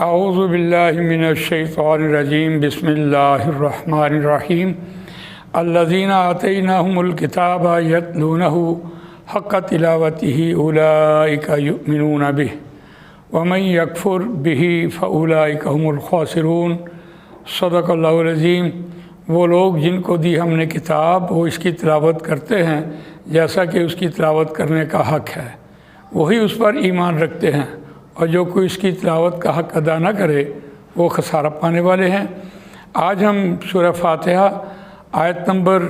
اعوذ باللہ من الشیطان الرجیم بسم اللہ الرحمن الرحیم الذین آتیناہم الکتاب یتلونہ حق تلاوتہ اولئک یؤمنون بہ ومن یکفر بہ فاولئک هم الخاسرون۔ صدق اللہ العظیم۔ وہ لوگ جن کو دی ہم نے کتاب وہ اس کی تلاوت کرتے ہیں جیسا کہ اس کی تلاوت کرنے کا حق ہے، وہی اس پر ایمان رکھتے ہیں، اور جو کوئی اس کی تلاوت کا حق ادا نہ کرے وہ خسارہ پانے والے ہیں۔ آج ہم سورہ فاتحہ آیت نمبر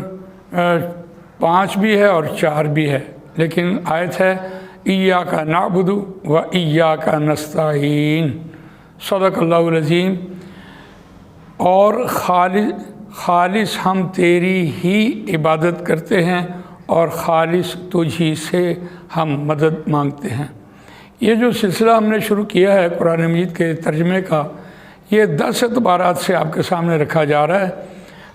5 بھی ہے اور 4 بھی ہے، لیکن آیت ہے ایاک نعبد و ایاک نستعین۔ صدق اللہ العظیم۔ اور خالص ہم تیری ہی عبادت کرتے ہیں اور خالص تجھ ہی سے ہم مدد مانگتے ہیں۔ یہ جو سلسلہ ہم نے شروع کیا ہے قرآن مجید کے ترجمے کا، یہ 10 اعتبارات سے آپ کے سامنے رکھا جا رہا ہے۔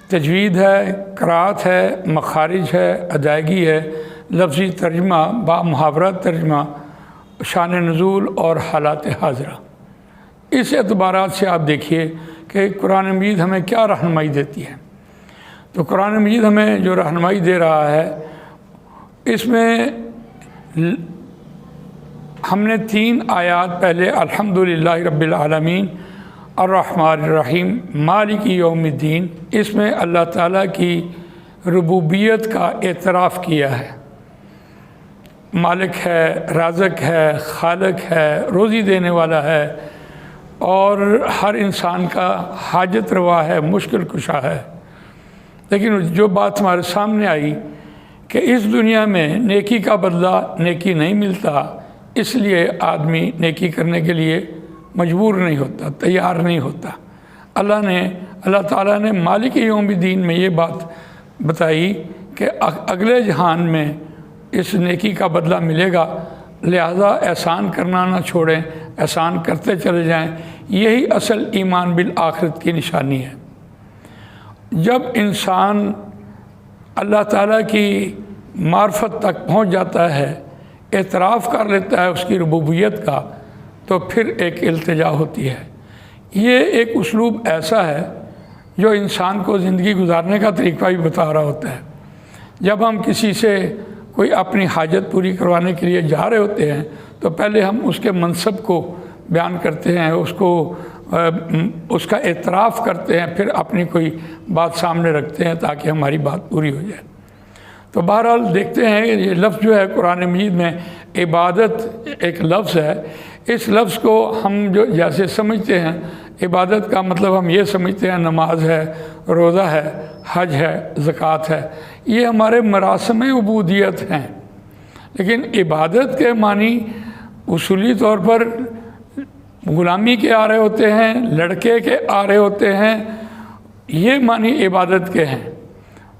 تجوید ہے، قرأت ہے، مخارج ہے، ادائیگی ہے، لفظی ترجمہ، با محاورہ ترجمہ، شان نزول اور حالات حاضرہ۔ اس اعتبارات سے آپ دیکھیے کہ قرآن مجید ہمیں کیا رہنمائی دیتی ہے۔ تو قرآن مجید ہمیں جو رہنمائی دے رہا ہے، اس میں ہم نے 3 آیات پہلے الحمدللہ رب العالمین، الرحمن الرحیم، مالک یوم الدین، اس میں اللہ تعالیٰ کی ربوبیت کا اعتراف کیا ہے۔ مالک ہے، رازق ہے، خالق ہے، روزی دینے والا ہے، اور ہر انسان کا حاجت روا ہے، مشکل کشا ہے۔ لیکن جو بات ہمارے سامنے آئی کہ اس دنیا میں نیکی کا بدلہ نیکی نہیں ملتا، اس لیے آدمی نیکی کرنے کے لیے مجبور نہیں ہوتا، تیار نہیں ہوتا۔ اللہ تعالیٰ نے مالک یوم الدین میں یہ بات بتائی کہ اگلے جہان میں اس نیکی کا بدلہ ملے گا، لہذا احسان کرنا نہ چھوڑیں، احسان کرتے چلے جائیں۔ یہی اصل ایمان بالآخرت کی نشانی ہے۔ جب انسان اللہ تعالیٰ کی معرفت تک پہنچ جاتا ہے، اعتراف کر لیتا ہے اس کی ربوبیت کا، تو پھر ایک التجا ہوتی ہے۔ یہ ایک اسلوب ایسا ہے جو انسان کو زندگی گزارنے کا طریقہ بھی بتا رہا ہوتا ہے۔ جب ہم کسی سے کوئی اپنی حاجت پوری کروانے کے لیے جا رہے ہوتے ہیں تو پہلے ہم اس کے منصب کو بیان کرتے ہیں، اس کا اعتراف کرتے ہیں، پھر اپنی کوئی بات سامنے رکھتے ہیں تاکہ ہماری بات پوری ہو جائے۔ تو بہرحال دیکھتے ہیں یہ لفظ جو ہے قرآن مجید میں عبادت ایک لفظ ہے۔ اس لفظ کو ہم جو جیسے سمجھتے ہیں، عبادت کا مطلب ہم یہ سمجھتے ہیں نماز ہے، روزہ ہے، حج ہے، زکوٰۃ ہے، یہ ہمارے مراسم عبودیت ہیں۔ لیکن عبادت کے معنی اصولی طور پر غلامی کے آ رہے ہوتے ہیں، لڑکے کے آ رہے ہوتے ہیں، یہ معنی عبادت کے ہیں۔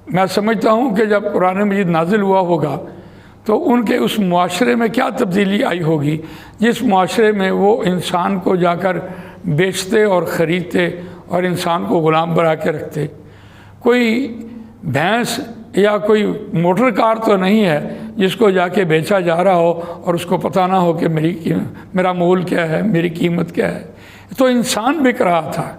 میں سمجھتا ہوں کہ جب قرآن مجید نازل ہوا ہوگا تو ان کے اس معاشرے میں کیا تبدیلی آئی ہوگی جس معاشرے میں وہ انسان کو جا کر بیچتے اور خریدتے اور انسان کو غلام بنا کے رکھتے۔ کوئی بھینس یا کوئی موٹر کار تو نہیں ہے جس کو جا کے بیچا جا رہا ہو اور اس کو پتہ نہ ہو کہ میرا مول کیا ہے، میری قیمت کیا ہے۔ تو انسان بک رہا تھا،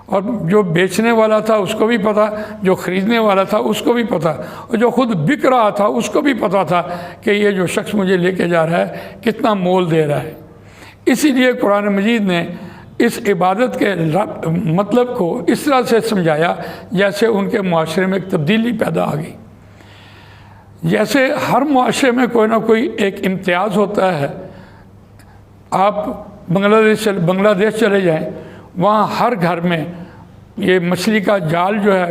اور جو بیچنے والا تھا اس کو بھی پتہ، جو خریدنے والا تھا اس کو بھی پتہ، اور جو خود بک رہا تھا اس کو بھی پتہ تھا کہ یہ جو شخص مجھے لے کے جا رہا ہے کتنا مول دے رہا ہے۔ اسی لیے قرآن مجید نے اس عبادت کے مطلب کو اس طرح سے سمجھایا جیسے ان کے معاشرے میں ایک تبدیلی پیدا آ گئی۔ جیسے ہر معاشرے میں کوئی نہ کوئی ایک امتیاز ہوتا ہے۔ آپ بنگلہ دیش چلے جائیں، وہاں ہر گھر میں یہ مچھلی کا جال جو ہے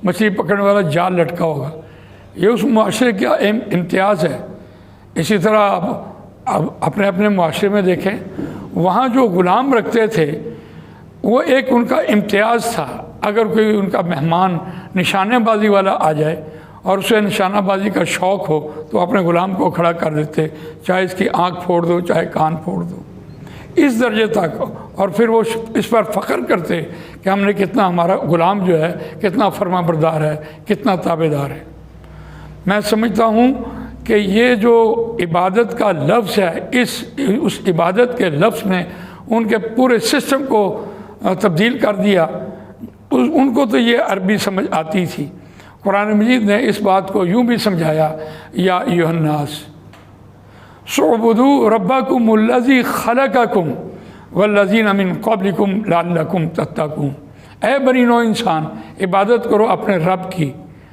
مچھلی پکڑنے والا جال لٹکا ہوگا، یہ اس معاشرے کا امتیاز ہے۔ اسی طرح آپ اپنے معاشرے میں دیکھیں، وہاں جو غلام رکھتے تھے وہ ایک ان کا امتیاز تھا۔ اگر کوئی ان کا مہمان نشانہ بازی والا آ جائے اور اسے نشانہ بازی کا شوق ہو تو اپنے غلام کو کھڑا کر دیتے، چاہے اس کی آنکھ پھوڑ دو چاہے کان پھوڑ دو، اس درجے تک۔ اور پھر وہ اس پر فخر کرتے کہ ہم نے کتنا، ہمارا غلام جو ہے کتنا فرما بردار ہے، کتنا تابع دار ہے۔ میں سمجھتا ہوں کہ یہ جو عبادت کا لفظ ہے، اس عبادت کے لفظ میں ان کے پورے سسٹم کو تبدیل کر دیا۔ ان کو تو یہ عربی سمجھ آتی تھی۔ قرآن مجید نے اس بات کو یوں بھی سمجھایا، یا ایھا الناس اعبدوا ربکم الذی خلقکم والذین من قبلکم لعلکم تتقون۔ اے بنی نوع انسان، عبادت کرو اپنے رب کی۔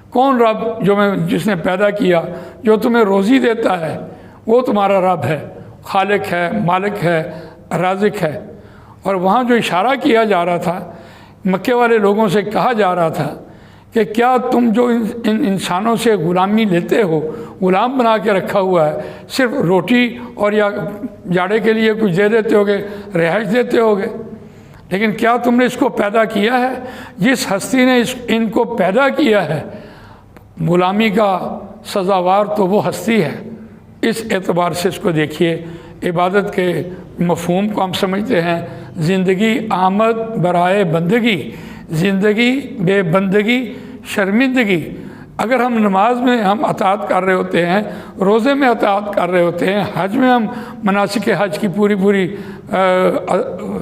کون رب؟ جس نے پیدا کیا، جو تمہیں روزی دیتا ہے، وہ تمہارا رب ہے، خالق ہے، مالک ہے، رازق ہے۔ اور وہاں جو اشارہ کیا جا رہا تھا، مکے والے لوگوں سے کہا جا رہا تھا کہ کیا تم جو ان انسانوں سے غلامی لیتے ہو، غلام بنا کے رکھا ہوا ہے، صرف روٹی اور یا جاڑے کے لیے کچھ دے دیتے ہوگے، رہائش دیتے ہوگے، لیکن کیا تم نے اس کو پیدا کیا ہے؟ جس ہستی نے ان کو پیدا کیا ہے، غلامی کا سزاوار تو وہ ہستی ہے۔ اس اعتبار سے اس کو دیکھیے۔ عبادت کے مفہوم کو ہم سمجھتے ہیں زندگی آمد برائے بندگی، زندگی بے بندگی شرمندگی۔ اگر ہم نماز میں ہم اطاعت کر رہے ہوتے ہیں، روزے میں اطاعت کر رہے ہوتے ہیں، حج میں ہم مناسک حج کی پوری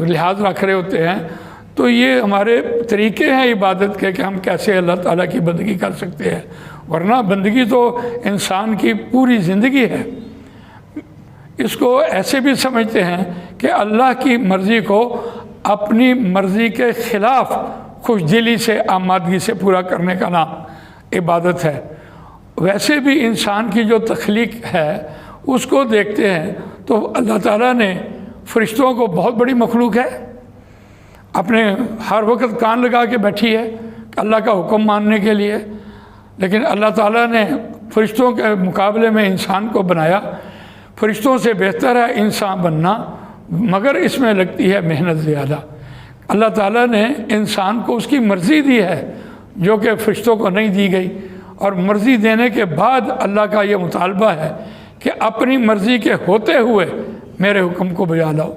لحاظ رکھ رہے ہوتے ہیں، تو یہ ہمارے طریقے ہیں عبادت کے کہ ہم کیسے اللہ تعالیٰ کی بندگی کر سکتے ہیں۔ ورنہ بندگی تو انسان کی پوری زندگی ہے۔ اس کو ایسے بھی سمجھتے ہیں کہ اللہ کی مرضی کو اپنی مرضی کے خلاف خوش دلی سے، آمادگی سے پورا کرنے کا نام عبادت ہے۔ ویسے بھی انسان کی جو تخلیق ہے اس کو دیکھتے ہیں تو اللہ تعالیٰ نے فرشتوں کو، بہت بڑی مخلوق ہے، اپنے ہر وقت کان لگا کے بیٹھی ہے اللہ کا حکم ماننے کے لیے، لیکن اللہ تعالیٰ نے فرشتوں کے مقابلے میں انسان کو بنایا۔ فرشتوں سے بہتر ہے انسان بننا، مگر اس میں لگتی ہے محنت زیادہ۔ اللہ تعالیٰ نے انسان کو اس کی مرضی دی ہے جو کہ فرشتوں کو نہیں دی گئی، اور مرضی دینے کے بعد اللہ کا یہ مطالبہ ہے کہ اپنی مرضی کے ہوتے ہوئے میرے حکم کو بجا لاؤ۔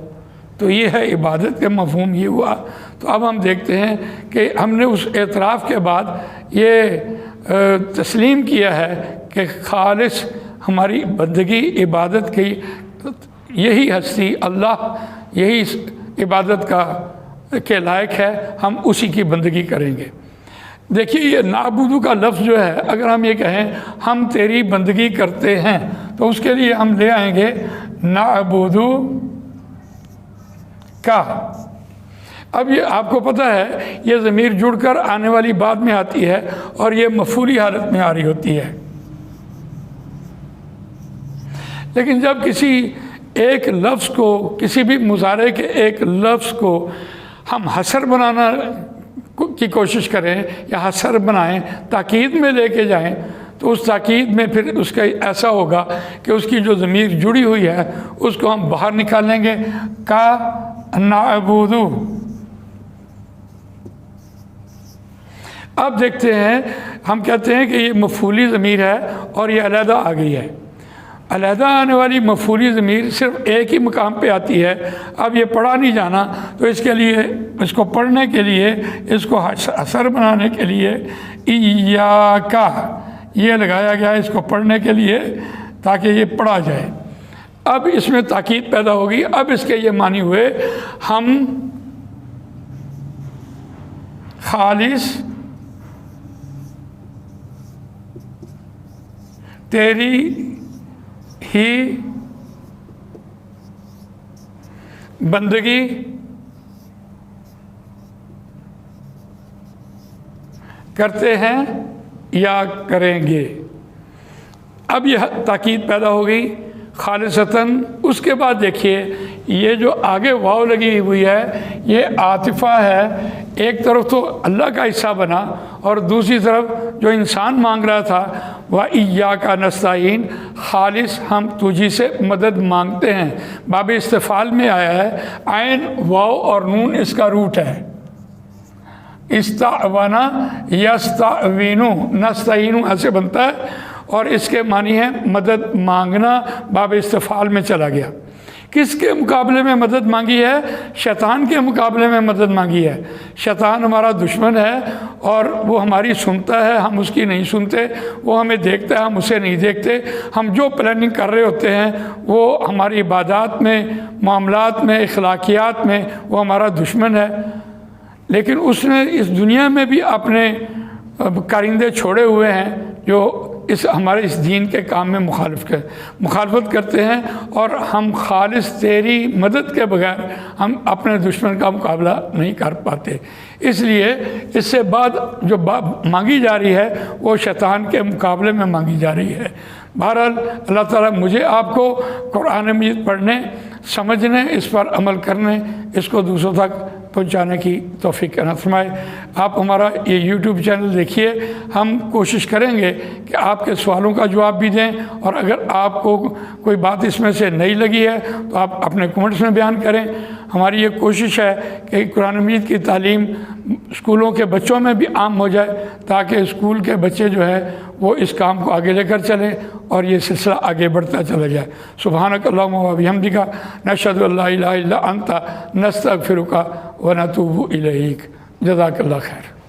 تو یہ ہے عبادت کا مفہوم، یہ ہوا۔ تو اب ہم دیکھتے ہیں کہ ہم نے اس اعتراف کے بعد یہ تسلیم کیا ہے کہ خالص ہماری بندگی عبادت کی یہی ہستی اللہ، یہی عبادت کے لائق ہے، ہم اسی کی بندگی کریں گے۔ دیکھیے یہ نعبدو کا لفظ جو ہے، اگر ہم یہ کہیں ہم تیری بندگی کرتے ہیں تو اس کے لیے ہم لے آئیں گے نعبدو کا۔ اب یہ آپ کو پتہ ہے یہ ضمیر جڑ کر آنے والی بات میں آتی ہے اور یہ مفعولی حالت میں آ رہی ہوتی ہے، لیکن جب کسی ایک لفظ کو، کسی بھی مضارع کے ایک لفظ کو ہم حصر بنانا کی کوشش کریں یا حصر بنائیں، تاکید میں لے کے جائیں، تو اس تاکید میں پھر اس کا ایسا ہوگا کہ اس کی جو ضمیر جڑی ہوئی ہے اس کو ہم باہر نکالیں گے، کا نعبدو۔ اب دیکھتے ہیں، ہم کہتے ہیں کہ یہ مفعولی ضمیر ہے اور یہ علیحدہ آ گئی ہے۔ علیحدہ آنے والی مفعولی ضمیر صرف ایک ہی مقام پہ آتی ہے۔ اب یہ پڑھا نہیں جانا، تو اس کے لیے، اس کو پڑھنے کے لیے، اس کو حصر بنانے کے لیے ایاکا یہ لگایا گیا ہے اس کو پڑھنے کے لیے تاکہ یہ پڑھا جائے۔ اب اس میں تاکید پیدا ہوگی۔ اب اس کے یہ معنی ہوئے ہم خالص تیری ہی بندگی کرتے ہیں یا کریں گے۔ اب یہ تاکید پیدا ہو گئی خالصتاً۔ اس کے بعد دیکھیے یہ جو آگے واو لگی ہوئی ہے یہ عاطفہ ہے۔ ایک طرف تو اللہ کا حصہ بنا اور دوسری طرف جو انسان مانگ رہا تھا وَإِيَّاكَ نَسْتَعِينُ، خالص ہم تجھی سے مدد مانگتے ہیں۔ باب استفعال میں آیا ہے، عین واو اور نون اس کا روٹ ہے۔ استعونا یستعوینو، نستعینو ایسے بنتا ہے اور اس کے معنی ہے مدد مانگنا۔ باب استفعال میں چلا گیا۔ کس کے مقابلے میں مدد مانگی ہے؟ شیطان کے مقابلے میں مدد مانگی ہے۔ شیطان ہمارا دشمن ہے اور وہ ہماری سنتا ہے، ہم اس کی نہیں سنتے، وہ ہمیں دیکھتا ہے، ہم اسے نہیں دیکھتے۔ ہم جو پلاننگ کر رہے ہوتے ہیں وہ ہماری عبادات میں، معاملات میں، اخلاقیات میں وہ ہمارا دشمن ہے۔ لیکن اس نے اس دنیا میں بھی اپنے کارندے چھوڑے ہوئے ہیں جو ہمارے اس دین کے کام میں مخالفت کرتے ہیں، اور ہم خالص تیری مدد کے بغیر ہم اپنے دشمن کا مقابلہ نہیں کر پاتے۔ اس لیے اس سے بعد جو مانگی جا رہی ہے وہ شیطان کے مقابلے میں مانگی جا رہی ہے۔ بہرحال اللہ تعالیٰ مجھے آپ کو قرآن مجید پڑھنے، سمجھنے، اس پر عمل کرنے، اس کو دوسروں تک پہنچانے کی توفیق عطا فرمائے۔ آپ ہمارا یہ یوٹیوب چینل دیکھیے، ہم کوشش کریں گے کہ آپ کے سوالوں کا جواب بھی دیں، اور اگر آپ کو کوئی بات اس میں سے نہیں لگی ہے تو آپ اپنے کمنٹس میں بیان کریں۔ ہماری یہ کوشش ہے کہ قرآن مجید کی تعلیم اسکولوں کے بچوں میں بھی عام ہو جائے، تاکہ اسکول کے بچے جو ہے وہ اس کام کو آگے لے کر چلیں اور یہ سلسلہ آگے بڑھتا چلا جائے۔ سبحانک اللہم و بحمدک، نشہد ان لا الہ الا انت، نستغفرک و نتوب الیک۔ جزاک اللہ خیر۔